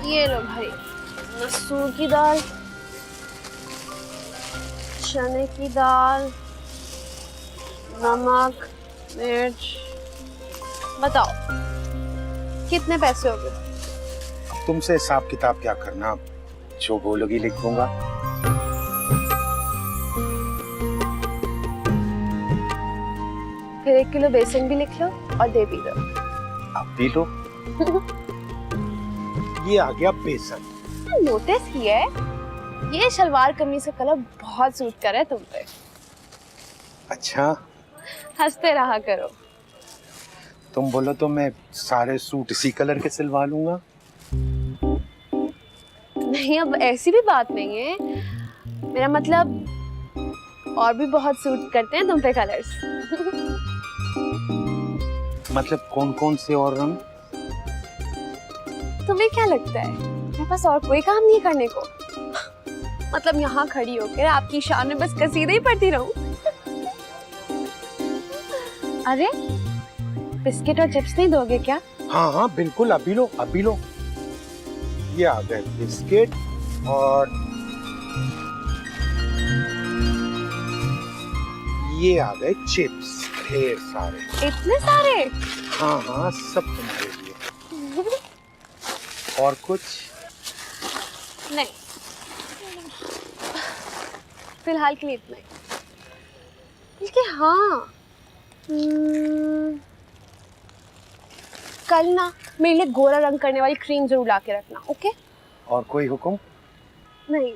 ये लो भाई, मसूर की दाल, चने की दाल, नमक, मिर्च। बताओ कितने पैसे हो गए? तुमसे हिसाब किताब क्या करना, जो बोलोगी लिख दूंगा। फिर 1 किलो बेसन भी लिख लो और दे भी दो। अब भी लो। ये आ गया बेसन। नोटिस किया है, ये शलवार कमीज का कलर बहुत सूट कर रहा है तुम पे। अच्छा, हंसते रहा करो। तुम बोलो तो मैं सारे सूट इसी कलर के सिलवा लूंगा। नहीं, अब ऐसी भी बात नहीं है, मेरा मतलब और भी बहुत सूट करते हैं तुम पे कलर्स। मतलब कौन कौन से और रंग? तुम्हें क्या लगता है मेरे पास और कोई काम नहीं करने को? मतलब यहाँ खड़ी होकर आपकी शान में बस कसीदे ही पढ़ती रहूं? अरे बिस्किट और चिप्स नहीं दोगे क्या? हाँ हाँ बिल्कुल, अभी लो अभी लो। ये आ गए बिस्किट और ये आ गए चिप्स, ढेर सारे। इतने सारे? हाँ हाँ, सब तुम्हारे लिए। और कुछ? नहीं, फिलहाल के लिए इतना ही। बल्कि हाँ, कल ना मेरे लिए गोरा रंग करने वाली क्रीम जरूर ला के रखना, ओके? और कोई हुक्म? नहीं,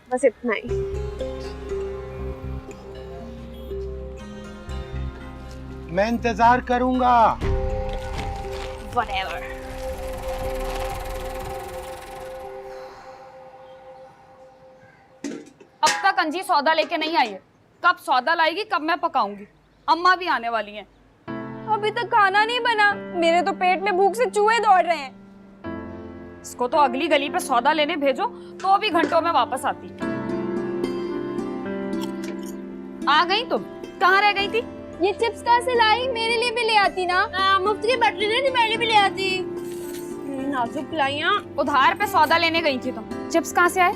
बस इतना ही। मैं इंतजार करूंगा। Whatever. अब तक अंजी सौदा लेके नहीं आई है। कब सौदा लाएगी, कब मैं पकाऊंगी? अम्मा भी आने वाली हैं। अभी तक खाना नहीं बना, मेरे तो पेट में भूख से चूहे दौड़ रहे हैं। इसको तो अगली गली पे सौदा लेने भेजो तो भी घंटों में वापस आती। आ गई तुम? कहाँ रह गई थी? ये चिप्स कहाँ से लाई? मेरे लिए भी ले आती ना। मुफ्त की बैटरी नहीं, मेरे लिए भी ले आती। नाजुक लाइयां। उधार पे सौदा लेने गई थी तुम। चिप्स कहाँ से आए?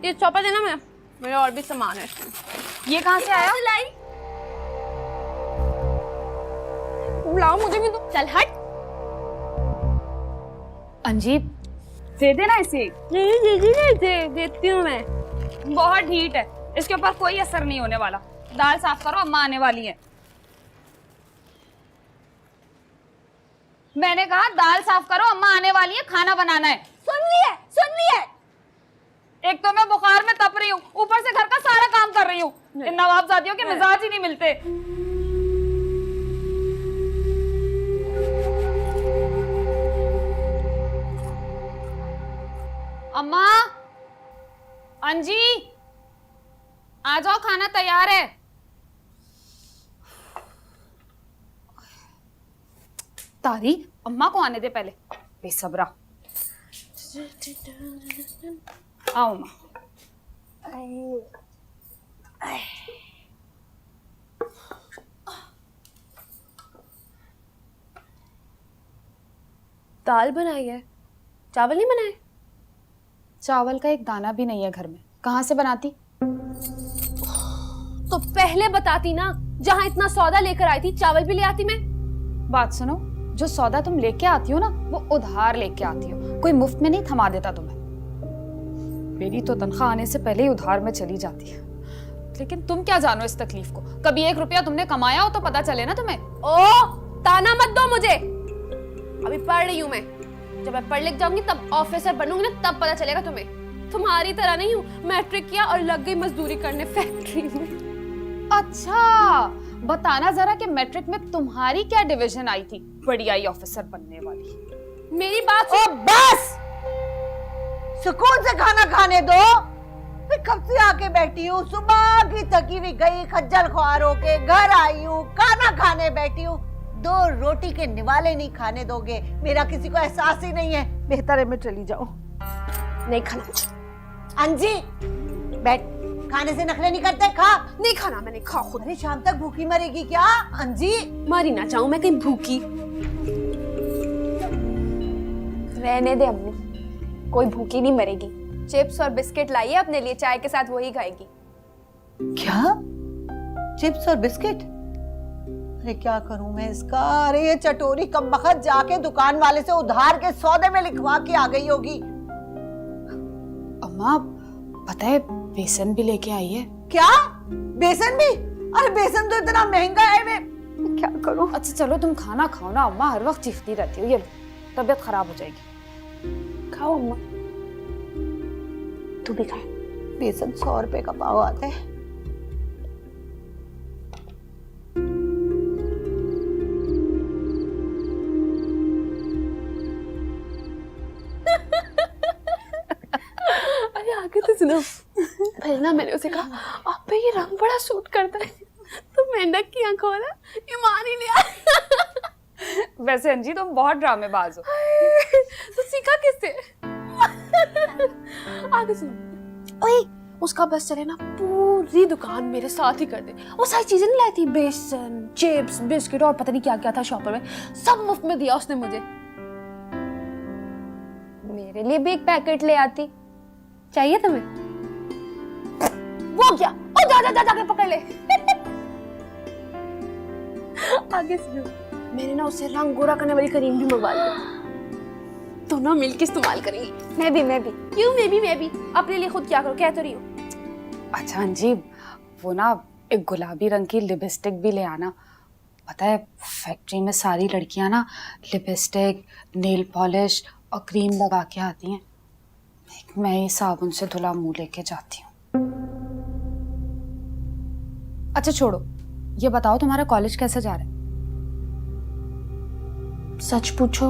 ये चौपा देना, मैं मेरे और भी सामान है इसमें। ये कहाँ से आया? लाई। लाओ मुझे भी दो। चल हट। अंजी दे देना इसे। नहीं देती हूँ मैं। बहुत ढीठ है, इसके ऊपर कोई असर नहीं होने वाला। दाल साफ करो, अम्मा आने वाली है। मैंने कहा दाल साफ करो, अम्मा आने वाली है, खाना बनाना है। सुन लिए। एक तो मैं बुखार में तप रही हूँ, ऊपर से घर का सारा काम कर रही हूँ। इन नवाबजादियों के मिजाज ही नहीं मिलते। अम्मा, अंजी आ जाओ, खाना तैयार है। तारी, अम्मा को आने दे पहले, बेसब्रा। आओ अम्मा। दाल बनाई है, चावल नहीं बनाए? चावल का एक दाना भी नहीं है घर में, कहाँ से बनाती? तो पहले बताती ना, जहाँ इतना सौदा लेकर आई थी चावल भी ले आती मैं। बात सुनो, जो सौदा तुम लेके आती हो ना, वो उधार लेके आती हो, कोई मुफ्त में नहीं थमा देता तुम्हें। मेरी तो तनख्वाह आने से पहले ही उधार में चली जाती है। लेकिन तुम क्या जानो इस तकलीफ को? कभी 1 रुपया तुमने कमाया हो तो पता चले ना तुम्हें। ओ, ताना मत दो मुझे। अभी पढ़ रही हूँ मैं, जब मैं पढ़ लिख जाऊंगी तब ऑफिसर बनूंगी ना, तब पता चलेगा तुम्हें। तुम्हारी तरह नहीं हूँ, मैट्रिक किया और लग गई मजदूरी करने फैक्ट्री में। अच्छा, बताना जरा कि मैट्रिक में तुम्हारी क्या डिवीजन आई थी बड़ी आई ऑफिसर बनने वाली? मेरी बात ओ बस, सुकून से खाना खाने दो। मैं कब से आके बैठी हूँ, सुबह की थकी हुई गई, खज्जल ख्वार होके घर आई हूँ, खाना खाने बैठी हूँ। 2 रोटी के निवाले नहीं खाने दोगे? मेरा किसी को एहसास ही नहीं है। बेहतर है मैं चली जाऊं। नहीं खाना। अंजी बैठ, खाने से नखरे नहीं करते, खा। नहीं खाना, मैंने खा खुद। अरे शाम तक भूखी मरेगी क्या अंजी? मरी ना जाऊं मैं कहीं भूखी। रहने दे अम्मी, कोई भूखी नहीं मरेगी। चिप्स और बिस्किट लाइए अपने लिए, चाय के साथ वही खाएगी। क्या? चिप्स और बिस्किट? अरे क्या करूं मैं इसका? अरे ये चटोरी कमबख्त जाके दुकान वाले से उधार के सौदे में लिखवा के आ गई होगी। अम्मा पता है बेसन भी लेके आई है। क्या? बेसन भी? अरे बेसन तो इतना महंगा है, मैं क्या करूं? अच्छा चलो तुम खाना खाओ ना, अम्मा हर वक्त चीखती रहती हो, ये लो, तबीयत खराब हो जाएगी। खाओ अम्मा, तू भी खा। बेसन 100 रुपए का पाव आता है। अरे आगे तो सुनो। पहले ना मैंने उसे कहा आप पे ये रंग बड़ा सूट करता है, तो मेंढक की आंख खोला, ईमान ही लिया। वैसे अंजी तुम बहुत ड्रामेबाज हो। तो सीखा किससे? आगे सुनो। ओए उसका बस चले ना पूरी दुकान मेरे साथ ही कर दे। वो सारी चीजें नहीं लाई थी, बेसन, चिप्स, बिस्किट और पता नहीं क्या क्या था शॉपर में, सब मुफ्त में दिया उसने मुझे। मेरे लिए भी एक पैकेट ले आती। चाहिए तुम्हें? वो क्या? ओ जा जा जा जाके पकड़ ले। आगे सुनो। मैंने ना उससे रंग गोरा करने वाली क्रीम भी मंगवा ली, दोनों मिलके इस्तेमाल करेंगे। मैं भी। क्यों मैं भी? अपने लिए खुद क्या करो, कह तो रही हूँ। अच्छा अंजी वो ना एक गुलाबी रंग की लिपस्टिक भी ले आना। पता है फैक्ट्री में सारी लड़कियां ना लिपस्टिक, नेल पॉलिश और क्रीम लगा के आती हैं। मैं ही साबुन से धुला मुंह लेके जाती हूँ। अच्छा छोड़ो, ये बताओ तुम्हारा कॉलेज कैसे जा रहा है? सच पूछो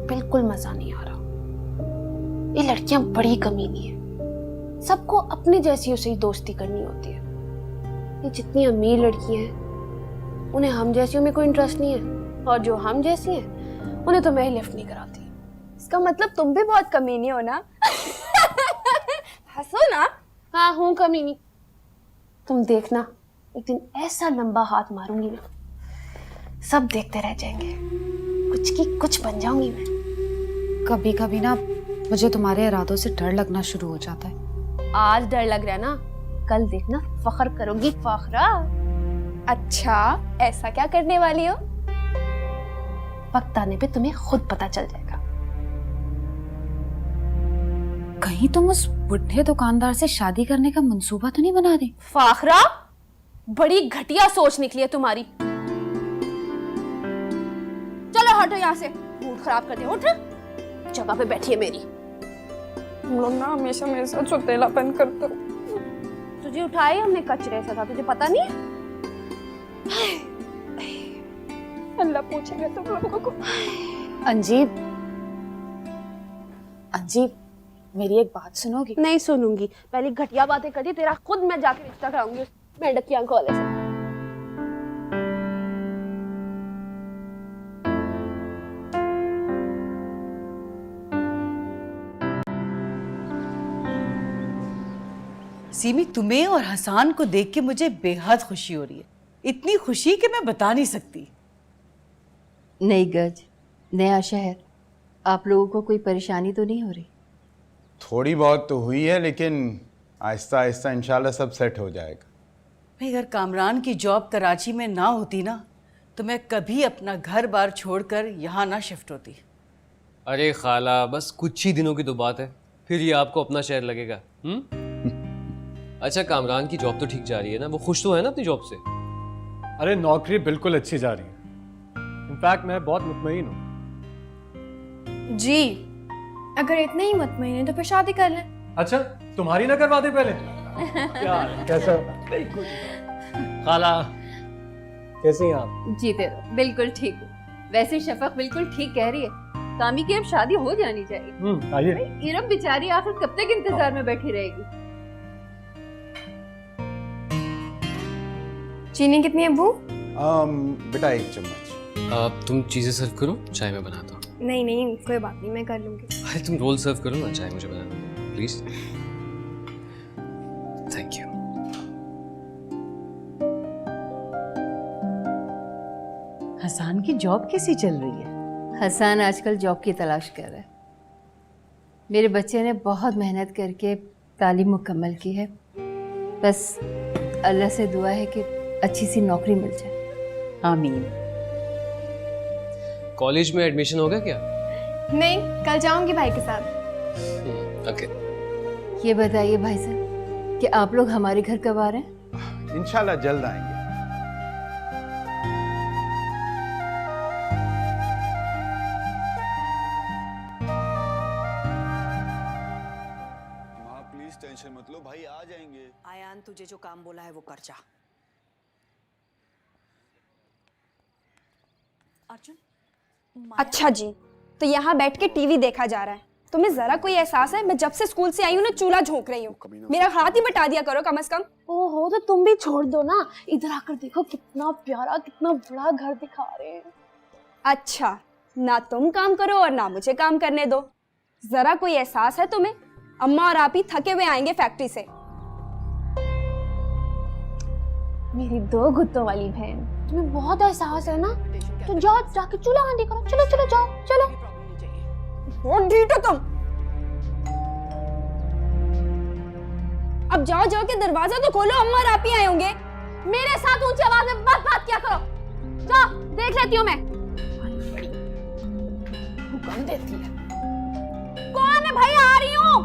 बिल्कुल मजा नहीं आ रहा। ये लड़कियां बड़ी कमीनी है, सबको अपने जैसियों से ही दोस्ती करनी होती है। ये जितनी अमीर लड़कियां हैं उन्हें हम जैसियों में कोई इंटरेस्ट नहीं है, और जो हम जैसी हैं उन्हें तो मैं ही लिफ्ट नहीं कराती। इसका मतलब तुम भी बहुत कमीनी हो ना? हंसो ना। हाँ हूँ कमीनी। तुम देखना एक दिन ऐसा लंबा हाथ मारूंगी ना, सब देखते रह जाएंगे, कुछ की कुछ बन जाऊंगी मैं। कभी कभी ना मुझे तुम्हारे इरादों से डर लगना शुरू हो जाता है। आज डर लग रहा है ना, कल देखना फख्र करोगी फखरा। अच्छा ऐसा क्या करने वाली हो? वक्त आने पे तुम्हें खुद पता चल जाएगा। कहीं तुम उस बुढ़े दुकानदार से शादी करने का मंसूबा तो नहीं बना रही? फाखरा बड़ी घटिया सोच निकली है तुम्हारी। चलो हटो यहाँ से, मूड खराब कर दिया। उठ, जगह पे बैठी है मेरी। तुम लोग ना हमेशा मेरे साथ चुतेलापन करते हो। तुझे उठाए हमने कचरे से था, तुझे पता नहीं है? अल्लाह पूछेगा तुम लोगों को। अंजीब मेरी एक बात सुनोगी? नहीं सुनूंगी। पहले घटिया बातें करती, तेरा खुद मैं जाके रिश्ता कराऊंगी उस मेंढक की आंखों वाले से। सीमी, तुम्हें और हसान को देख के मुझे बेहद खुशी हो रही है। इतनी खुशी कि मैं बता नहीं सकती। नई गज, नया शहर, आप लोगों को कोई परेशानी तो नहीं हो रही? थोड़ी बहुत तो हुई है, लेकिन आहिस्ता आहिस्ता इंशाल्लाह सब सेट हो जाएगा। भाई अगर कामरान की जॉब कराची में ना होती ना, तो मैं कभी अपना घर बार छोड़कर यहाँ ना शिफ्ट होती। अरे खाला, बस कुछ ही दिनों की तो बात है, फिर ये आपको अपना शहर लगेगा। अच्छा कामरान की जॉब तो ठीक जा रही है ना? वो खुश तो है ना अपनी जॉब से? अरे नौकरी बिल्कुल अच्छी जा रही है। इनफैक्ट मैं बहुत मुतमईन हूँ। जी अगर इतने ही मुतमईन है तो फिर शादी कर लें। अच्छा तुम्हारी ना करवा दे पहले? क्या कैसा? खाला कैसी हैं आप? जीते रहो, बिल्कुल ठीक हूँ। वैसे शफक बिल्कुल ठीक कह रही है, कामी की अब शादी हो जानी चाहिए। आइए। इरम बेचारी आखिर कब तक इंतजार में बैठी रहेगी? चीनी कितनी है अब्बू? बेटा 1 चम्मच। तुम चीज़ें सर्व करो, चाय मैं बनाता हूँ। नहीं कोई बात नहीं, मैं कर लूंगी। अरे तुम रोल सर्व करो ना, चाय मुझे बनाना प्लीज। Thank you. हसान की जॉब कैसी चल रही है? हसन आजकल जॉब की तलाश कर रहा है। मेरे बच्चे ने बहुत मेहनत करके तालीम मुकम्मल की है, बस अल्लाह से दुआ है कि अच्छी सी नौकरी मिल जाए। आमीन। कॉलेज में एडमिशन हो गया क्या? नहीं, कल जाऊंगी भाई के साथ। ओके। ये बताइए भाई साहब कि आप लोग हमारे घर कब आ रहे हैं? इंशाल्लाह जल्द आएंगे। माँ प्लीज टेंशन मत लो, भाई आ जाएंगे। आयान तुझे जो काम बोला है वो कर जा। अर्जुन अच्छा जी, तो यहाँ बैठ के टीवी देखा जा रहा है। तुम्हें जरा कोई एहसास है? मैं जब से स्कूल से आई हूँ ना चूल्हा झोंक रही हूँ। मेरा हाथ ही बटा दिया करो कम से कम। ओहो, तो तुम भी छोड़ दो ना। इधर आकर देखो कितना प्यारा, कितना बड़ा घर दिखा रहे हैं। अच्छा, ना तुम काम करो और ना मुझे काम करने दो। जरा कोई एहसास है तुम्हें? अम्मा और आप ही थके हुए आएंगे फैक्ट्री से। मेरी 2 गुत्तों वाली बहन, तुम्हें बहुत एहसास है ना? तो जाओ जाके चूल्हा हांडी करो। चलो चलो जाओ चलो। बहुत ढीठ हो तुम। अब जाओ जाओ के दरवाजा तो खोलो, अम्मा और आप ही आए होंगे। मेरे साथ ऊंची आवाज में बात क्या करो। जाओ, देख लेती हूँ मैं। हुक्म देती है। कौन है भाई? आ रही हूँ।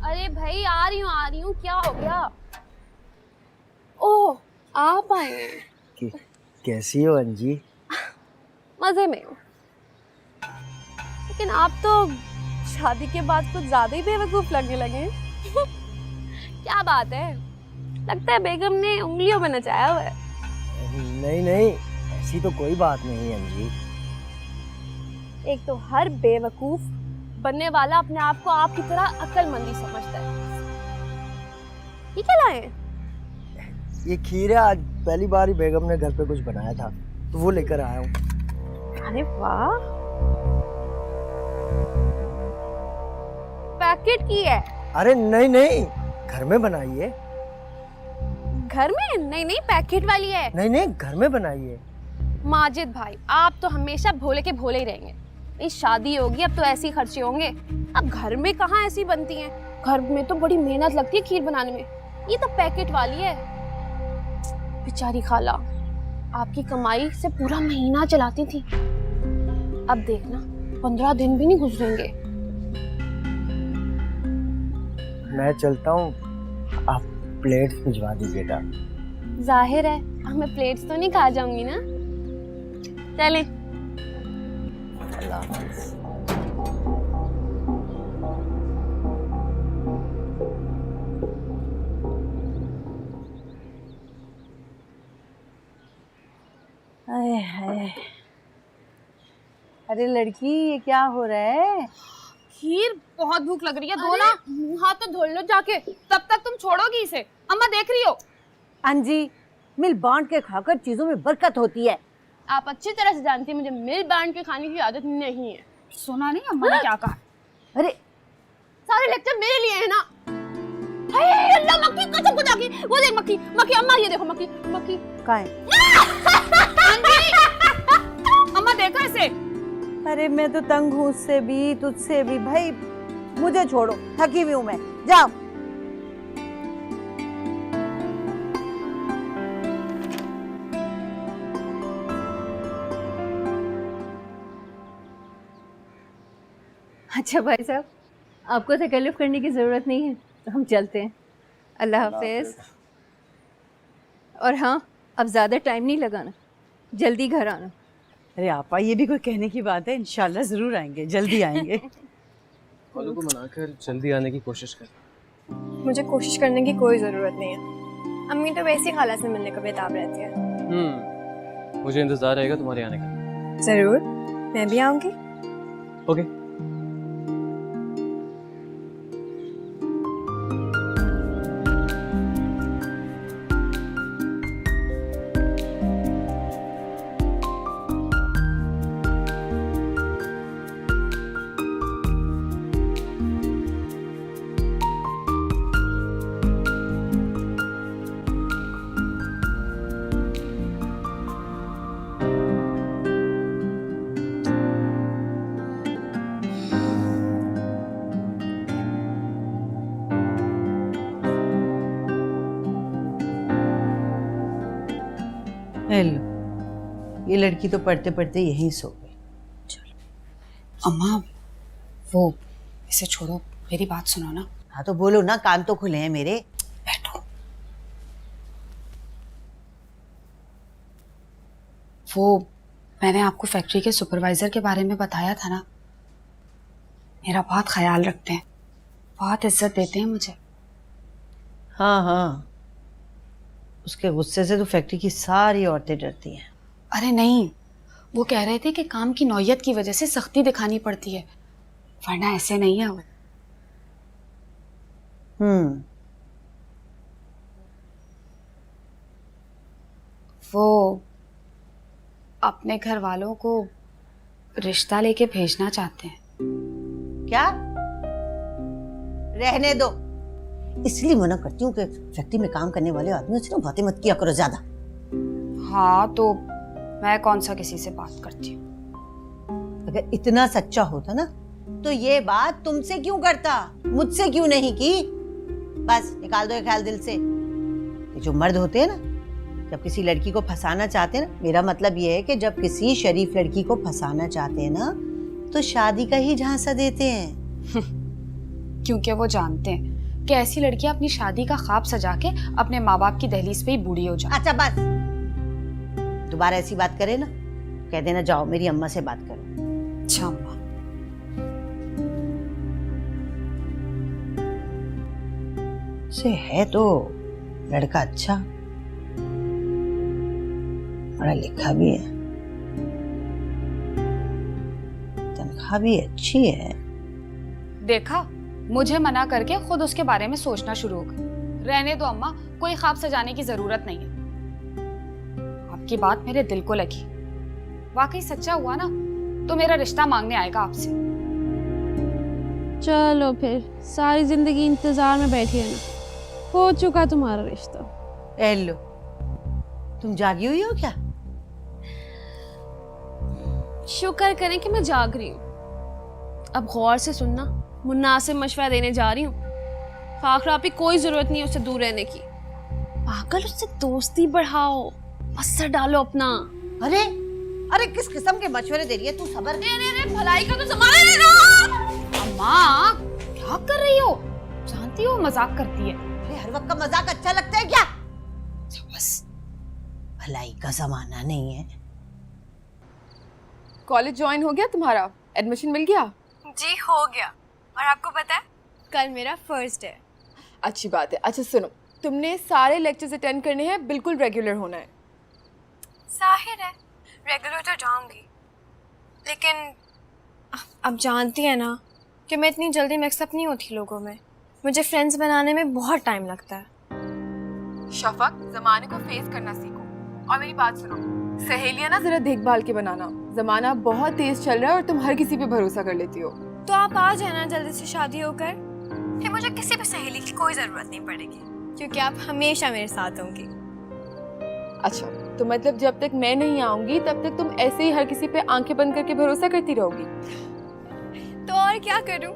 अरे भाई आ रही हूँ। क्या हो गया? ओह, आप आए हैं। कैसी हो अंजी? मजे में हूँ, लेकिन आप तो शादी के बाद कुछ ज्यादा ही बेवकूफ लगने लगे हैं। क्या बात है? लगता है बेगम ने उंगलियों में नचाया हुआ है। नहीं नहीं, ऐसी तो कोई बात नहीं अंजी। एक तो हर बेवकूफ बनने वाला अपने आप को आपकी तरह अक्लमंदी समझता है। ये क्या लाए हैं? ये खीर है, आज पहली बार ही बेगम ने घर पे कुछ बनाया था तो वो लेकर आया हूँ। अरे वाह, पैकेट की है? अरे नहीं नहीं, घर में बनाई है। घर में? नहीं, पैकेट वाली है। नहीं नहीं, घर में बनाई है। माजिद भाई, आप तो हमेशा भोले के भोले ही रहेंगे। नहीं, शादी होगी अब तो ऐसे ही खर्चे होंगे। अब घर में कहाँ ऐसी बनती हैं? घर में तो बड़ी मेहनत लगती है खीर बनाने में। ये तो पैकेट वाली है। बेचारी खाला आपकी कमाई से पूरा महीना चलाती थी। अब देखना 15 दिन भी नहीं गुजरेंगे। मैं चलता हूँ, आप प्लेट्स भिजवा दीजिएगा। जाहिर है अब मैं प्लेट्स तो नहीं खा जाऊंगी ना। चलें। अल्लाह हाफ़िज़। अरे लड़की, ये क्या हो रहा है? खीर, बहुत भूख लग रही है। दो ना, मुंह हाथ तो धो लो जाके। तब तक तुम छोड़ोगी इसे? अम्मा देख रही हो? अंजी, मिल बांट के खाकर चीजों में बरकत होती है। आप अच्छी तरह से जानती हैं मुझे मिल बांट के खाने की आदत नहीं है। सुना नहीं अम्मा ने क्या कहा? अरे सारे लेक्चर मेरे लिए है ना। हाय अल्लाह, मक्खी कसम खुदा की। वो देख मक्खी, अम्मा ये देखो मक्खी। कहाँ है? अम्मा देखो इसे। अरे मैं तो तंग हूँ उससे भी, तुझसे भी। भाई मुझे छोड़ो, थकी हुई हूँ मैं। जाओ। अच्छा भाई साहब, आपको तकल्लुफ़ करने की ज़रूरत नहीं है, तो हम चलते हैं। अल्लाह हाफ़िज़। और हाँ, अब ज़्यादा टाइम नहीं लगाना, जल्दी घर आना। अरे आपा, ये भी कोई कहने की बात है? इंशाल्लाह ज़रूर आएंगे, जल्दी आएंगे। खालू को मनाकर जल्दी आने की कोशिश कर। मुझे कोशिश करने की कोई जरूरत नहीं है। अम्मी तो वैसे ही खाला से मिलने का बेताब रहती है। मुझे इंतज़ार रहेगा तुम्हारे आने का। जरूर, मैं भी आऊंगी। ओके। हेलो, ये लड़की तो पढ़ते पढ़ते यहीं सो गई। अम्मा वो इसे छोड़ो, मेरी बात सुनो ना। हाँ तो बोलो ना, कान तो खुले हैं मेरे। बैठो। वो मैंने आपको फैक्ट्री के सुपरवाइजर के बारे में बताया था ना, मेरा बहुत ख्याल रखते हैं, बहुत इज्जत देते हैं मुझे। हाँ हाँ, उसके गुस्से से तो फैक्ट्री की सारी औरतें डरती हैं। अरे नहीं, वो कह रहे थे कि काम की नौयत की वजह से सख्ती दिखानी पड़ती है, वरना ऐसे नहीं है वो। वो अपने घर वालों को रिश्ता लेके भेजना चाहते हैं। क्या? रहने दो, इसलिए मना करती हूँ कि फैक्ट्री में काम करने वाले आदमियों से ना बातें मत किया करो ज्यादा। हाँ तो मैं कौन सा किसी से बात करती हूँ। अगर इतना सच्चा होता ना तो ये बात तुमसे क्यों करता, मुझसे क्यों नहीं की? बस निकाल दो ये ख्याल दिल से। ये जो मर्द होते हैं ना, जब किसी लड़की को फंसाना चाहते हैं ना, मेरा मतलब ये है कि जब किसी शरीफ लड़की को फंसाना चाहते हैं ना तो शादी का ही झांसा देते हैं। क्योंकि वो जानते हैं कि ऐसी लड़कियां अपनी शादी का ख्वाब सजा के अपने माँ बाप की दहलीज पे ही बूढ़ी हो जाए। अच्छा बस, दोबारा ऐसी बात करे ना, कह देना जाओ मेरी अम्मा से बात करो। अच्छा अम्मा। से है तो लड़का अच्छा, पढ़ा लिखा भी है, तनख्वाह भी अच्छी है। देखा, मुझे मना करके खुद उसके बारे में सोचना शुरू हो गई। रहने दो अम्मा, कोई ख्वाब सजाने की जरूरत नहीं है। आपकी बात मेरे दिल को लगी, वाकई सच्चा हुआ ना तो मेरा रिश्ता मांगने आएगा आपसे। चलो फिर, सारी जिंदगी इंतजार में बैठी है ना, हो चुका तुम्हारा रिश्ता। हेलो, तुम जागी हुई हो क्या? शुक्र करें कि मैं जाग रही हूँ। अब गौर से सुनना, मुन्ना से मशवरा देने जा रही हूँ। फाखरा आपकी कोई जरूरत नहीं है उससे दूर रहने की। पागल, उससे दोस्ती बढ़ाओ, असर डालो अपना। अरे अरे किस किस्म के मशवरे दे रही है तू? सबर। भलाई का तो जमाना है ना। अम्मा क्या कर रही हो? जानती हो मजाक करती है। अरे हर वक्त का मजाक अच्छा लगता है क्या? बस, भलाई का जमाना नहीं है। कॉलेज ज्वाइन हो गया तुम्हारा? एडमिशन मिल गया? जी हो गया। और आपको पता है कल मेरा फर्स्ट है। अच्छी बात है। अच्छा सुनो, तुमने सारे लेक्चर्स अटेंड करने हैं, बिल्कुल रेगुलर होना है। जाहिर है रेगुलर तो जाऊंगी, लेकिन अब जानती है ना कि मैं इतनी जल्दी मिक्सअप नहीं होती लोगों में। मुझे फ्रेंड्स बनाने में बहुत टाइम लगता है। शफक, जमाने को फेस करना सीखो। और मेरी बात सुनो, सहेलियां ना जरा देखभाल के बनाना। जमाना बहुत तेज चल रहा है और तुम हर किसी पे भरोसा कर लेती हो। तो आप आ जाना जल्दी से शादी होकर, फिर मुझे किसी भी सहेली की कोई ज़रूरत नहीं पड़ेगी, क्योंकि आप हमेशा मेरे साथ होंगी। अच्छा, तो मतलब जब तक मैं नहीं आऊंगी तब तक तुम ऐसे ही हर किसी पे आंखें बंद करके भरोसा करती रहोगी? तो और क्या करूं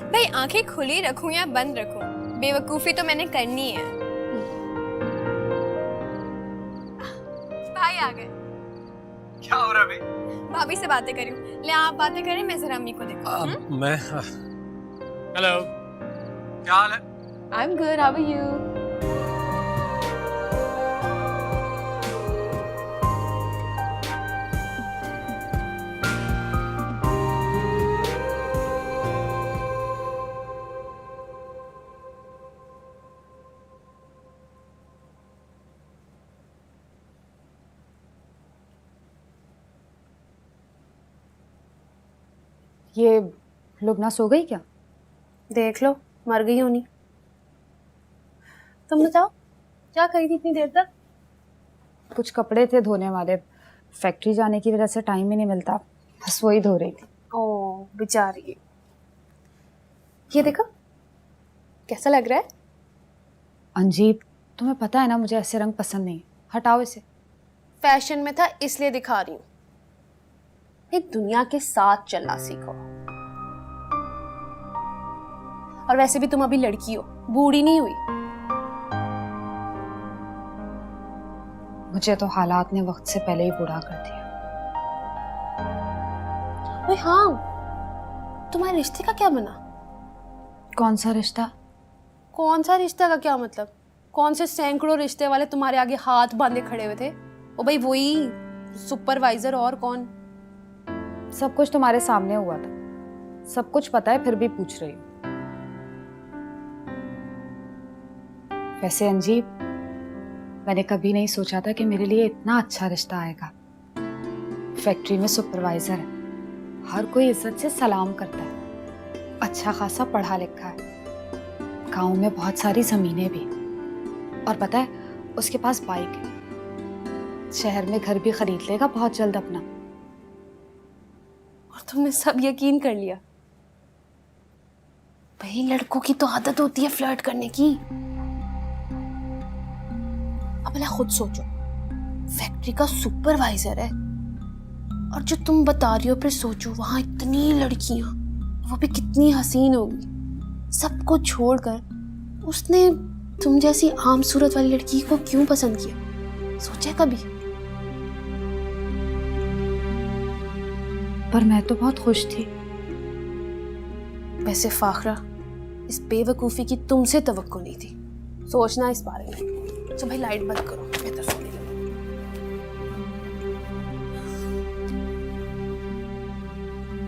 भाई, आंखें खुली रखूं या बंद रखूं, बेवकूफ़ी तो मैंने करनी है। भाई आ गए। क्या हो रहा है भाई? भाभी से बातें करूं। ले आप बातें करें, मैं जरा अम्मी को देखूं। मैं हेलो, क्या हाल है? I am good, how are you? ये लुबना सो गई क्या? देख लो, मर गई होनी। तुम बताओ क्या करी थी इतनी देर तक? कुछ कपड़े थे धोने वाले, फैक्ट्री जाने की वजह से टाइम ही नहीं मिलता, बस वही धो रही थी। ओह बेचारी। ये देखो कैसा लग रहा है। अंजीब, तुम्हें पता है ना मुझे ऐसे रंग पसंद नहीं, हटाओ इसे। फैशन में था इसलिए दिखा रही हूँ। ये दुनिया के साथ चलना सीखो। और वैसे भी तुम अभी लड़की हो, बूढ़ी नहीं हुई। मुझे तो हालात ने वक्त से पहले ही बूढ़ा कर दिया। अरे हाँ, तुम्हारे रिश्ते का क्या बना? कौन सा रिश्ता? कौन सा रिश्ता का क्या मतलब? कौन से सैकड़ों रिश्ते वाले तुम्हारे आगे हाथ बांधे खड़े हुए थे? ओ भाई वही सुपरवाइजर, और कौन? सब कुछ तुम्हारे सामने हुआ था, सब कुछ पता है, फिर भी पूछ रही हूँ। वैसे अंजी, मैंने कभी नहीं सोचा था कि मेरे लिए इतना अच्छा रिश्ता आएगा। फैक्ट्री में सुपरवाइजर है, हर कोई इज्जत से सलाम करता है, अच्छा खासा पढ़ा लिखा है, गांव में बहुत सारी जमीनें भी, और पता है उसके पास बाइक है, शहर में घर भी खरीद लेगा बहुत जल्द अपना। और तुमने सब यकीन कर लिया? भाई लड़कों की तो आदत होती है फ्लर्ट करने की। अब भला खुद सोचो, फैक्ट्री का सुपरवाइजर है, और जो तुम बता रही हो, फिर सोचो वहां इतनी लड़कियां, वो भी कितनी हसीन होगी। सबको छोड़कर उसने तुम जैसी आम सूरत वाली लड़की को क्यों पसंद किया? सोचा कभी? पर मैं तो बहुत खुश थी। वैसे फाखरा, इस बेवकूफी की तुमसे तवक्को नहीं थी। सोचना इस बारे में। तो भाई लाइट बंद करो, मैं तो सोने लगी।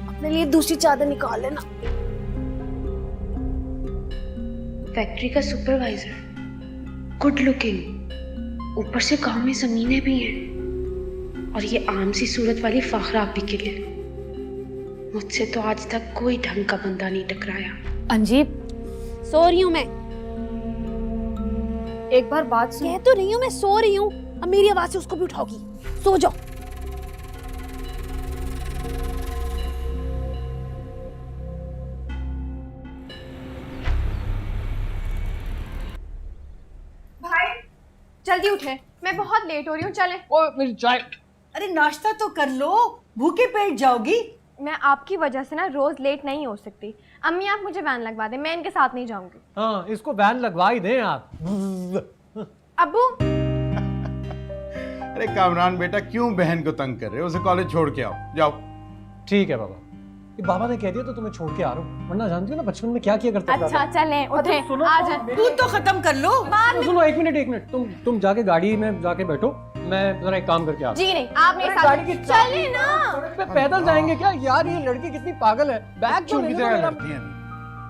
अपने लिए दूसरी चादर निकाल लेना। फैक्ट्री का सुपरवाइजर, गुड लुकिंग, ऊपर से गांव में जमीनें भी हैं, और ये आम सी सूरत वाली फाखरा आप भी के लिए। मुझसे तो आज तक कोई ढंग का बंदा नहीं टकराया। अंजीब, सो रही हूँ मैं। एक बार बात सुन। कह तो रही हूँ मैं सो रही हूँ, अब मेरी आवाज से उसको भी उठाओगी? सो जाओ। भाई जल्दी उठे, मैं बहुत लेट हो रही हूँ, चलें। ओ मेरी चाय। अरे नाश्ता तो कर लो, भूखे पेट जाओगी। मैं आपकी वजह से ना रोज लेट नहीं हो सकती। अम्मी आप मुझे वैन लगवा दें, मैं इनके साथ नहीं जाऊंगी। हाँ, इसको वैन लगवा ही दें आप। अब्बू, अरे कामरान बेटा, क्यों बहन को तंग कर रहे हो? उसे कॉलेज छोड़ के आओ, जाओ। ठीक है बाबा, ये बाबा ने कह दिया तो तुम्हें छोड़ के आ रहा हूँ, वरना जानती हो ना बचपन में क्या किया करता था। अच्छा चलें, उठे, सुनो, आ जाए। दूध तो खत्म कर लो। सुनो, एक मिनट, तुम जाके गाड़ी में जाके बैठो, मैं जरा एक काम करके आता हूँ। जी नहीं, आप मेरे साथ गाड़ी की चलें ना। सड़क पे पैदल जाएंगे क्या यार? ये लड़की कितनी पागल है। बैग क्यों की जगह करती हैं।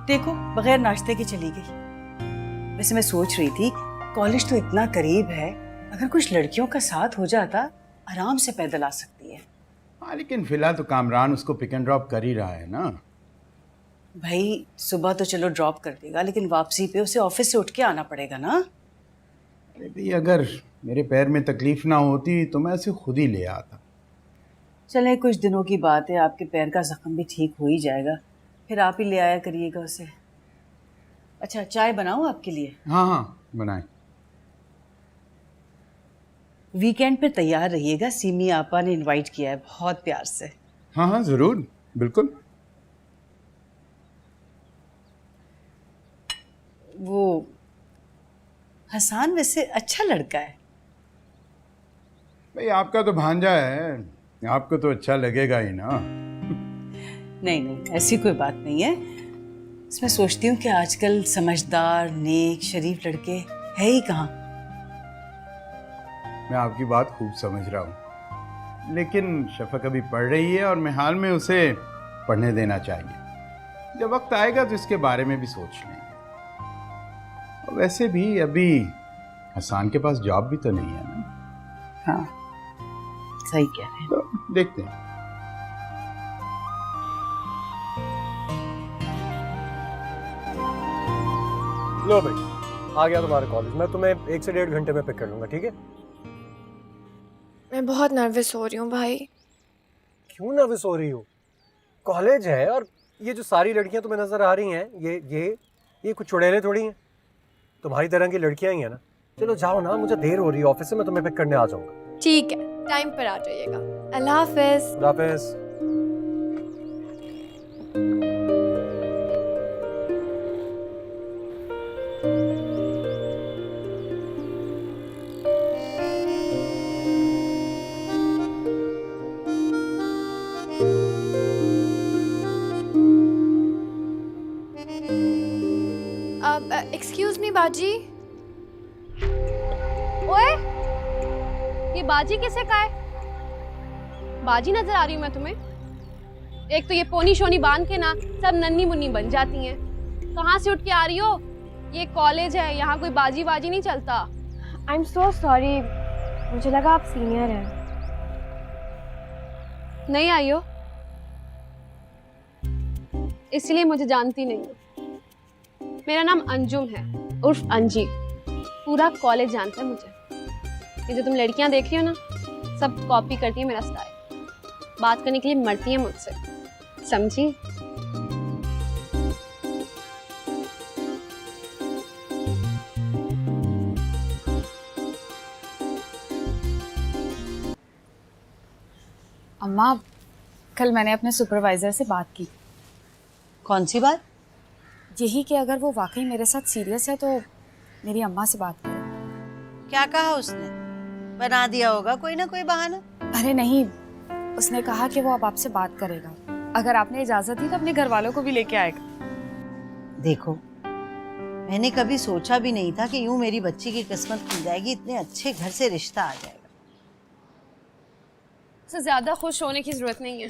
देखो, बगैर नाश्ते के चली गई। वैसे मैं सोच रही थी, कॉलेज तो इतना करीब है, अगर कुछ लड़कियों का साथ हो जाता, आराम से पैदल आ सकती है। हाँ, लेकिन फिलहाल तो कामरान उसको पिक एंड ड्रॉप कर ही रहा है ना। भाई सुबह तो चलो ड्रॉप कर देगा, लेकिन वापसी पे उसे ऑफिस से उठ के आना पड़ेगा ना। अरे भाई, अगर मेरे पैर में तकलीफ ना होती तो मैं उसे खुद ही ले आता। चले, कुछ दिनों की बात है, आपके पैर का जख्म भी ठीक हो ही जाएगा, फिर आप ही ले आया करिएगा उसे। अच्छा, चाय बनाऊं आपके लिए? हाँ हाँ, बनाए। वीकेंड पे तैयार रहिएगा, सीमी आपा ने इनवाइट किया है बहुत प्यार से। हाँ हाँ, ज़रूर, बिल्कुल। वो हसान वैसे अच्छा लड़का है। भाई आपका तो भांजा है, आपको तो अच्छा लगेगा ही ना। नहीं, ऐसी कोई बात नहीं है। इसमें सोचती हूँ कि आजकल समझदार, नेक, शरीफ लड़के है ही कहाँ। मैं आपकी बात खूब समझ रहा हूँ, लेकिन शफक अभी पढ़ रही है और मैं हाल में उसे पढ़ने देना चाहिए। जब वक्त आएगा तो इसके बारे में भी सोच लेंगे। और वैसे भी अभी हसान के पास जॉब भी तो नहीं है ना। हाँ, सही कह रहे हैं। तो देखते हैं। लो भाई, आ गया तुम्हारे कॉलेज। मैं तुम्हें 1 से 1.5 घंटे में पिक कर लूंगा, ठीक है? मैं बहुत नर्वस हो रही हूँ भाई। क्यों नर्वस हो रही हो? कॉलेज है, और ये जो सारी लड़कियां तुम्हें नजर आ रही हैं, ये कुछ चुड़ैलें थोड़ी हैं, तुम्हारी तरह की लड़कियां ही हैं ना। चलो जाओ ना, मुझे देर हो रही है ऑफिस से, मैं तुम्हें पिक करने आ जाऊंगा। ठीक है, टाइम पर आ जाइएगा। अल्लाह हाफिज। खुदा हाफिज। बाजी। ओए, ये बाजी किसे का है? बाजी नजर आ रही हूँ मैं तुम्हें? एक तो ये पोनी शोनी बांध के ना सब नन्ही मुन्नी बन जाती हैं। कहाँ से उठ के आ रही हो? ये कॉलेज है, यहाँ कोई बाजी बाजी नहीं चलता। आई एम सो सॉरी, मुझे लगा आप सीनियर हैं। नहीं आई हो इसलिए मुझे जानती नहीं हो। मेरा नाम अंजुम है, उर्फ अंजी। पूरा कॉलेज जानता है मुझे। ये जो तुम लड़कियां देख रही हो ना, सब कॉपी करती है मेरा स्टाइल। बात करने के लिए मरती है मुझसे, समझी? अम्मा, कल मैंने अपने सुपरवाइजर से बात की। कौन सी बात? यही कि अगर वो वाकई मेरे साथ सीरियस है तो मेरी अम्मा से बात करो। क्या कहा उसने? बना दिया होगा कोई ना कोई बहाना। अरे नहीं, उसने कहा कि वो अब आपसे बात करेगा। अगर आपने इजाजत दी तो अपने घर वालों को भी लेके आएगा। देखो, मैंने कभी सोचा भी नहीं था कि यूं मेरी बच्ची की किस्मत खुल जाएगी, इतने अच्छे घर से रिश्ता आ जाएगा। से ज्यादा खुश होने की जरूरत नहीं है।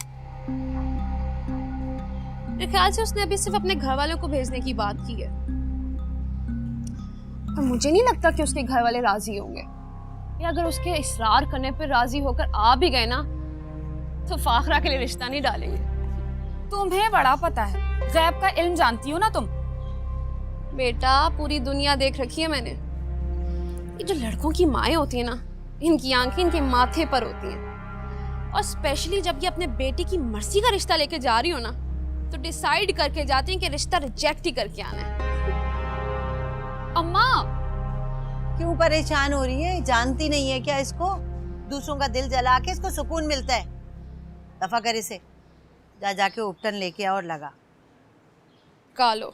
मेरे ख्याल से उसने अभी सिर्फ अपने घर वालों को भेजने की बात की है, और मुझे नहीं लगता कि उसके घर वाले राजी होंगे। या अगर उसके इसरार करने पर राजी होकर आ भी गए ना, तो फाखरा के लिए रिश्ता नहीं डालेंगे। तुम्हें बड़ा पता है, गैब का इल्म जानती हो ना तुम। बेटा, पूरी दुनिया देख रखी है मैंने। ये जो लड़कों की माएँ होती है ना, इनकी आंखें इनके माथे पर होती हैं। और स्पेशली जब ये अपने बेटे की मर्जी का रिश्ता लेके जा रही हो ना, तो डिसाइड करके जाते हैं कि रिश्ता रिजेक्ट ही करके आना है। अम्मा, क्यों परेशान हो रही है? जानती नहीं है क्या इसको? दूसरों का दिल जला के इसको सुकून मिलता है। दफा कर इसे, जाके उपटन लेके आ और लगा। कालो,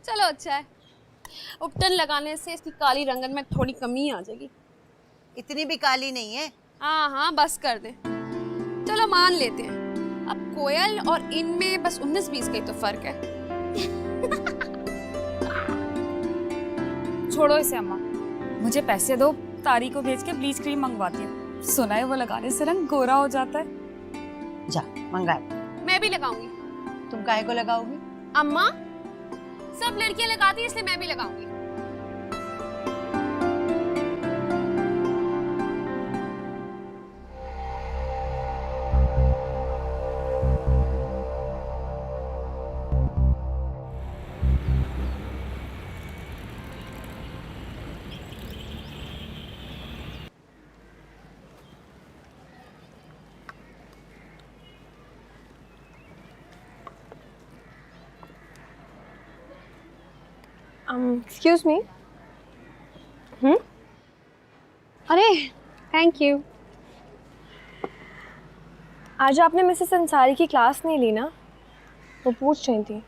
चलो अच्छा है, उपटन लगाने से इसकी काली रंगत में थोड़ी कमी आ जाएगी। इतनी भी काली नहीं है। हाँ हाँ, बस कर दे। चलो मान लेते हैं, अब कोयल और इनमें बस 19-20 का ही तो फर्क है। छोड़ो इसे अम्मा, मुझे पैसे दो, तारी को भेज के ब्लीच क्रीम मंगवाती हूँ। सुना है वो लगाने से रंग गोरा हो जाता है। जा मंगा। मैं भी लगाऊंगी। तुम काहे को लगाओगी? अम्मा, सब लड़कियां लगाती हैं इसलिए मैं भी लगाऊंगी। Excuse me. अरे थैंक यू। आज आपने मिसेस अंसारी की क्लास नहीं ली ना? वो पूछ रही थी।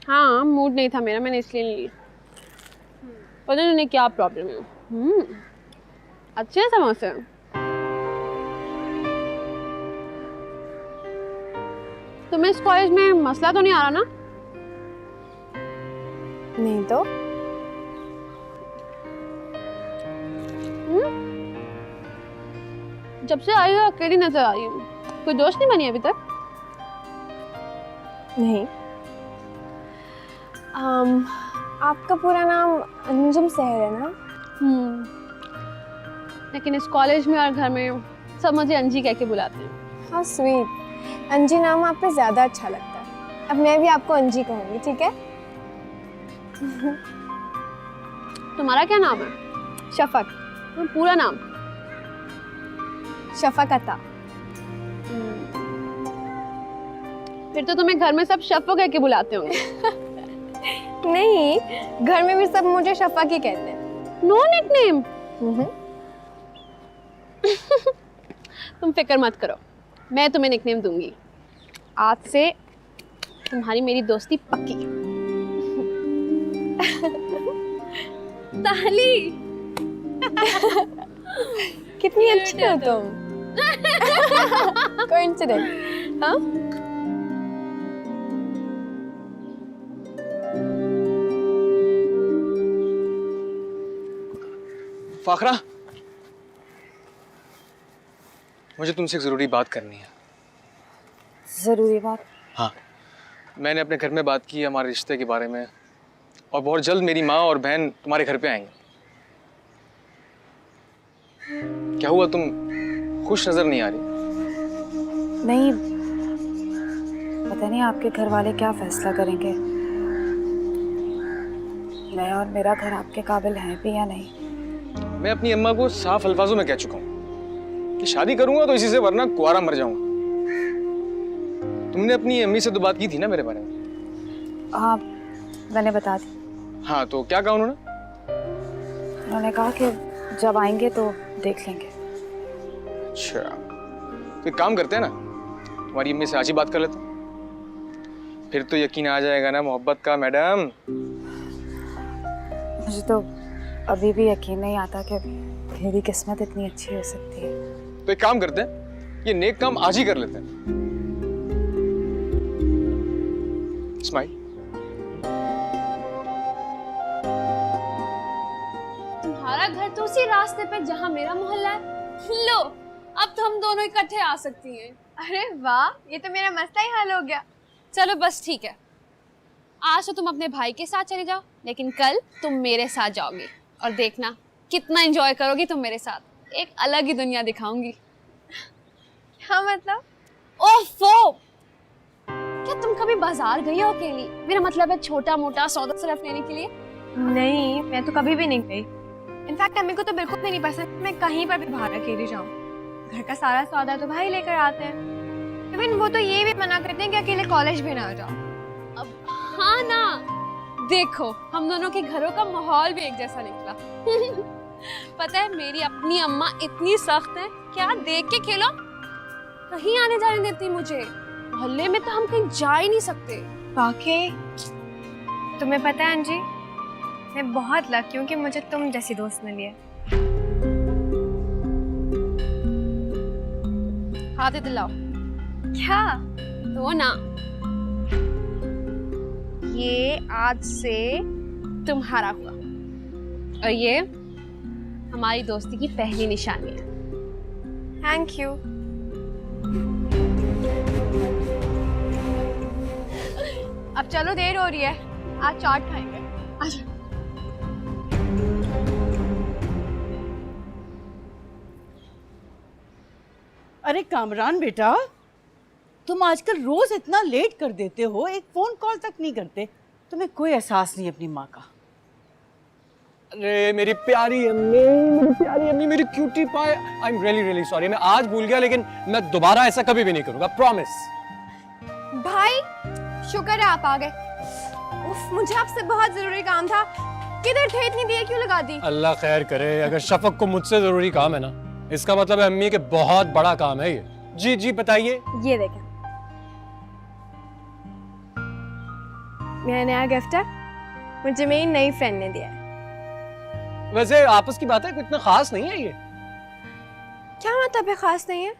हाँ, मूड नहीं था मेरा, मैंने इसलिए नहीं ली। पता नहीं उन्हें क्या प्रॉब्लम है। अच्छे हैं समोसे। तुम्हें इस कॉलेज में मसला तो नहीं आ रहा ना? नहीं तो। जब से आई हो अकेली नजर आ रही हूँ। कोई दोस्त नहीं बनी अभी तक? नहीं। आपका पूरा नाम अंजुम सहर है ना? लेकिन इस कॉलेज में और घर में सब मुझे अंजी कह के बुलाते हैं। हाँ स्वीट, अंजी नाम आप पे ज़्यादा अच्छा लगता है। अब मैं भी आपको अंजी कहूँगी, ठीक है? तुम्हारा क्या नाम है? शफक। पूरा नाम? शफक अता। फिर तो तुम्हें घर में सब शफो कह के बुलाते होंगे। नहीं, घर में भी सब मुझे शफक ही कहते हैं। No nickname? तुम फिक्र मत करो, मैं तुम्हें निकनेम दूंगी। आज से तुम्हारी मेरी दोस्ती पक्की। ताली। कितनी अच्छी हो तुम। कोइंसिडेंस, हाँ? फाखरा, मुझे तुमसे एक ज़रूरी बात करनी है। ज़रूरी बात? हाँ, मैंने अपने घर में बात की हमारे रिश्ते के बारे में, और बहुत जल्द मेरी माँ और बहन तुम्हारे घर पे आएंगे। क्या हुआ, तुम खुश नजर नहीं आ रही? नहीं, पता नहीं आपके घर वाले क्या फैसला करेंगे। मैं और मेरा घर आपके काबिल हैं भी या नहीं। मैं अपनी अम्मा को साफ अल्फाजों में कह चुका हूँ कि शादी करूंगा तो इसी से, वरना कुआरा मर जाऊंगा। तुमने अपनी अम्मी से तो बात की थी ना मेरे बारे में? हाँ, मैंने बता दी। हाँ, तो क्या कहा उन्होंने? उन्होंने कहा कि जब आएंगे तो देख लेंगे। अच्छा, तो एक काम करते हैं ना, तुम्हारी अम्मी से आज ही बात कर लेते हैं, फिर तो यकीन आ जाएगा ना मोहब्बत का मैडम। मुझे तो अभी भी यकीन नहीं आता कि मेरी किस्मत इतनी अच्छी हो सकती है। तो एक काम करते हैं, ये नेक काम आज ही कर लेते हैं। स्माइल। तुम्हारा घर तो उसी रास्ते पे जहाँ मेरा मोहल्ला है। लो, अब तो हम दोनों इकट्ठे आ सकती हैं। अरे वाह, ये तो मेरा मसला ही हल हो गया। चलो बस ठीक है, आज तो तुम अपने भाई के साथ चले जाओ, लेकिन कल तुम मेरे साथ जाओगी, और देखना कितना एंजॉय करोगी तुम मेरे साथ। एक अलग ही दुनिया दिखाऊंगी। क्या मतलब? ओफो, क्या तुम कभी बाजार गई हो अकेली? मेरा मतलब है छोटा मोटा सौदा सिर्फ लेने के लिए। नहीं, मैं तो कभी भी नहीं गई। इनफैक्ट अम्मी को तो बिल्कुल भी नहीं पसंद मैं कहीं पर भी बाहर अकेली जाऊँ। घर का सारा सौदा तो भाई लेकर आते हैं। इवन वो तो ये भी मना करते हैं कि अकेले कॉलेज भी ना जाओ। अब हाँ ना, देखो हम दोनों के घरों का माहौल भी एक जैसा निकला। पता है मेरी अपनी अम्मा इतनी सख्त है, क्या देख के खेलो, कहीं आने जाने देती मुझे। मोहल्ले में तो हम कहीं जा ही नहीं सकते। वाकई तुम्हें पता है अंजी, मैं बहुत लकी हूँ कि मुझे तुम जैसी दोस्त मिली है। हाथ दिलाओ। क्या? दो ना। ये आज से तुम्हारा हुआ, और ये हमारी दोस्ती की पहली निशानी है। Thank you. अब चलो, देर हो रही है, आज चाट खाएंगे। अच्छा। अरे कामरान बेटा, तुम आजकल रोज इतना लेट कर देते हो, एक फोन कॉल तक नहीं करते। तुम्हें कोई एहसास नहीं अपनी माँ का। अरे मेरी प्यारी अम्मी, मेरी क्यूटी पाए, I am really really sorry. मैं आज भूल गया, लेकिन मैं दोबारा ऐसा कभी भी नहीं करूंगा, प्रॉमिस। भाई शुक्र है आप आ गए। उफ, मुझे आपसे बहुत जरूरी काम था। किधर थे, इतनी देर क्यों लगा दी? अल्लाह खैर करे, अगर शफक को मुझसे जरूरी काम है ना, इसका मतलब है अम्मी के बहुत बड़ा काम है ये। जी जी बताइए। ये देखें, मेरा नया गिफ्ट है, मुझे मेरी नई फ्रेंड ने दिया है। वैसे आपस की बात है, कोई इतना खास नहीं है ये। क्या मतलब है खास नहीं है?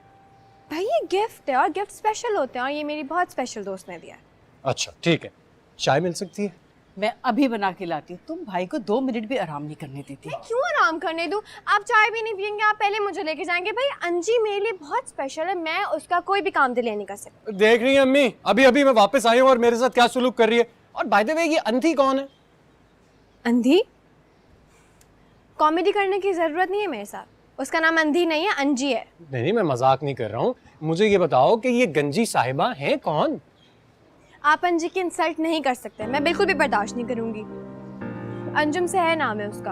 भाई ये गिफ्ट है, और गिफ्ट स्पेशल होते हैं, और ये मेरी बहुत स्पेशल दोस्त ने दिया है। अच्छा ठीक है, चाय मिल सकती है? मैं अभी बना के लाती हूँ। तुम भाई को 2 मिनट भी आराम नहीं करने देती। मैं क्यों आराम करने दूं? आप चाय भी नहीं पियेंगे, आप पहले मुझे लेके जाएंगे। भाई अंजी मेरे लिए बहुत स्पेशल है, मैं उसका कोई भी काम डिले नहीं कर सकती। देख रही है अम्मी, अभी अभी मैं वापस आई हूँ और मेरे साथ क्या सुलूक कर रही है। और बाय द वे, ये अंधी कौन है? अंधी? कॉमेडी करने की जरूरत नहीं है मेरे साथ, उसका नाम अंधी नहीं है, अंजी है। नहीं, मैं मजाक नहीं कर रहा हूँ। मुझे ये बताओ कि ये गंजी साहिबा हैं कौन? आप अंजी की इंसल्ट नहीं कर सकते, मैं बिल्कुल भी बर्दाश्त नहीं करूंगी। अंजुम सहर नाम है उसका।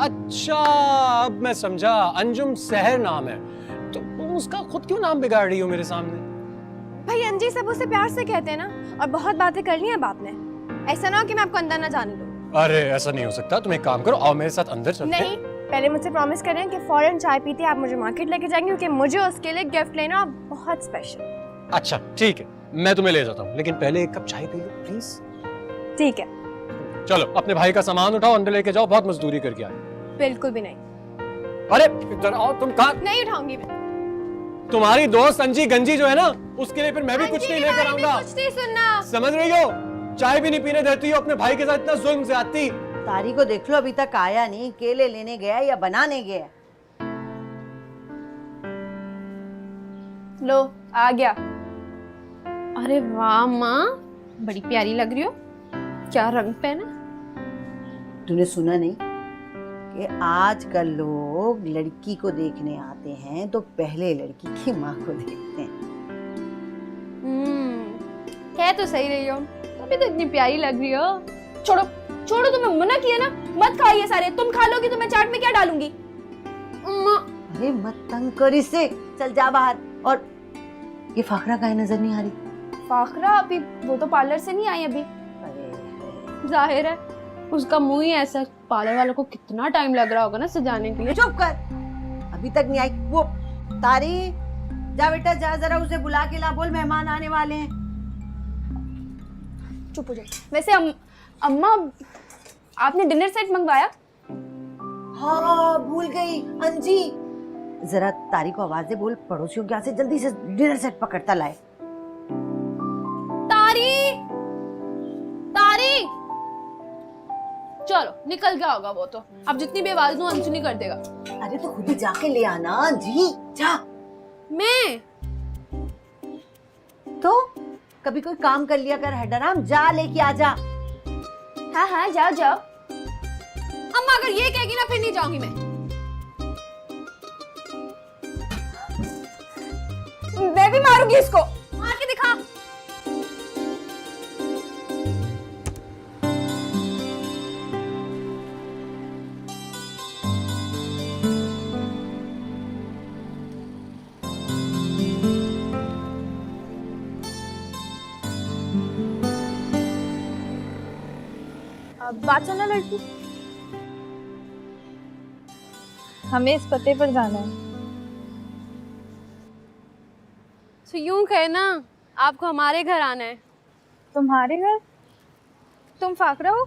अच्छा, अब मैं समझा, अंजुम सहर नाम है। तो उसका खुद क्यों नाम बिगाड़ रही हो मेरे सामने? भाई अंजी सब उसे प्यार से कहते हैं ना, और बहुत बातें कर ली हैं बाप ने। ऐसा ना हो कि मैं आपको अंदर ना जाने दूं। अरे ऐसा नहीं हो सकता, तुम एक काम करो, आओ मेरे साथ अंदर चलते हैं। नहीं, पहले मुझसे प्रॉमिस करें कि फौरन चाय पीते आप मुझे मार्केट लेके जाएंगे, क्योंकि मुझे उसके लिए गिफ्ट लेना बहुत स्पेशल। अच्छा ठीक है, मैं तुम्हें ले जाता हूँ, लेकिन पहले एक कप चाय पी लो प्लीज। ठीक है, चलो अपने भाई का सामान उठाओ, अंदर लेके जाओ, बहुत मजदूरी करके आए। बिल्कुल भी नहीं। अरे इधर आओ, तुम कहाँ? नहीं उठाऊंगी मैं। तुम्हारी दोस्त अंजी गंजी जो है ना, उसके लिए फिर मैं भी कुछ नहीं लेकर आऊंगा। कुछ नहीं सुनना। समझ रही हो? चाय भी नहीं पीने देती हो, अपने भाई के साथ इतना जुल्म ज्यादती। तारी को देख लो, अभी तक आया नहीं। केले लेने गया या बनाने गया? लो आ गया। अरे वाह माँ, बड़ी प्यारी लग रही हो। क्या रंग पहना? तूने सुना नहीं कि आजकल लोग लड़की को देखने आते हैं तो पहले लड़की की माँ को देखते हैं। कह तो सही रही हो, अभी तो इतनी प्यारी लग रही हो। छोड़ो छोड़ो, तुम्हें मना किया ना, मत खाइए सारे। तुम खा लोगी तो मैं चाट में क्या डालूंगी? अरे मत तंग कर इसे, चल जा बाहर। और ये फाखरा काहे नजर नहीं आ रही? फाखरा अभी वो तो पार्लर से नहीं आई अभी। अरे जाहिर है उसका मुंह ही ऐसा, पार्लर वालों को कितना टाइम लग रहा होगा ना सजाने के लिए। चुप कर, अभी तक नहीं आई वो। तारी जा बेटा, जा जरा उसे बुला के ला, बोल मेहमान आने वाले हैं। चुप हो जाए। वैसे अम्मा आपने डिनर सेट मंगवाया? हाँ भूल गई अंजी, जरा तारी को आवाज दे, बोल पड़ोसियों के यहाँ से जल्दी से डिनर सेट पकड़ता लाए। तारी तारी, चलो निकल गया होगा वो तो। अब जितनी भी आवाज दूं अनसुनी कर देगा। अरे तो खुद ही जाके ले आना जी, जा। मैं तो कभी कोई काम कर लिया कर हैदराम, जा लेके आ जा। हाँ हाँ जाओ जाओ। अम्मा अगर ये कहेगी ना फिर नहीं जाऊंगी मैं भी मारूंगी इसको। मार के दिखा। बात सुना लड़की, हमें इस पते पर जाना है। तो यूं कहे ना, आपको हमारे घर आना है। तुम्हारे घर? तुम फाकरा हो?